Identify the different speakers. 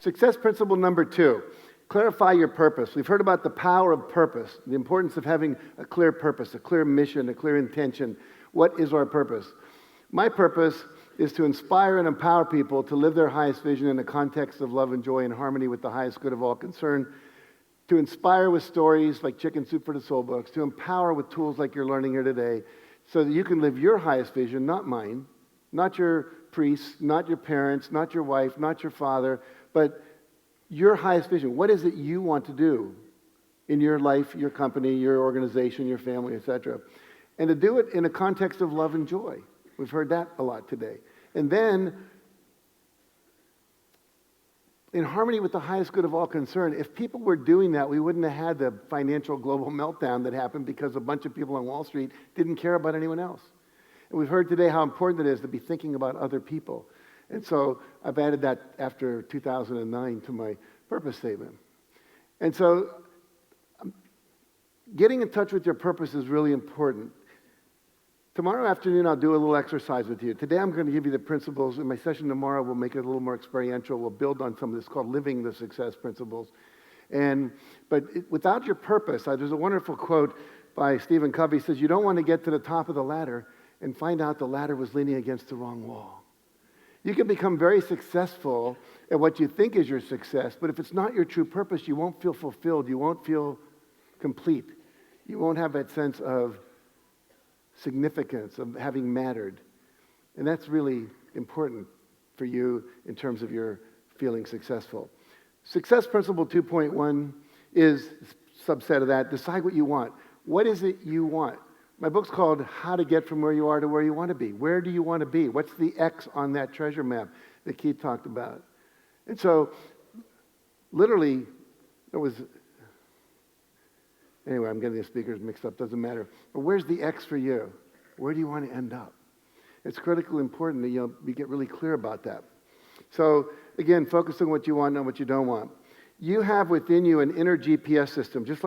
Speaker 1: Success principle number 2, clarify your purpose. We've heard about the power of purpose, the importance of having a clear purpose, a clear mission, a clear intention. What is our purpose? My purpose is to inspire and empower people to live their highest vision in the context of love and joy and harmony with the highest good of all concerned, to inspire with stories like Chicken Soup for the Soul books, to empower with tools like you're learning here today, so that you can live your highest vision, not mine, not your priests, not your parents, not your wife, not your father, but your highest vision. What is it you want to do in your life, your company, your organization, your family, etc.? And to do it in a context of love and joy. We've heard that a lot today. And then, in harmony with the highest good of all concerned, if people were doing that, we wouldn't have had the financial global meltdown that happened because a bunch of people on Wall Street didn't care about anyone else. And we've heard today how important it is to be thinking about other people. And so I've added that after 2009 to my purpose statement. And so getting in touch with your purpose is really important. Tomorrow afternoon, I'll do a little exercise with you. Today, I'm going to give you the principles. In my session tomorrow, we'll make it a little more experiential. We'll build on some of this called living the success principles. But without your purpose, there's a wonderful quote by Stephen Covey. He says, you don't want to get to the top of the ladder and find out the ladder was leaning against the wrong wall. You can become very successful at what you think is your success, but if it's not your true purpose, you won't feel fulfilled. You won't feel complete. You won't have that sense of significance, of having mattered. And that's really important for you in terms of your feeling successful. Success principle 2.1 is a subset of that. Decide what you want. What is it you want? My book's called How to Get From Where You Are to Where You Want to Be. Where do you want to be? What's the X on that treasure map that Keith talked about? And so, literally, anyway, I'm getting the speakers mixed up, doesn't matter. But where's the X for you? Where do you want to end up? It's critically important that you get really clear about that. So, again, focus on what you want, not what you don't want. You have within you an inner GPS system, just like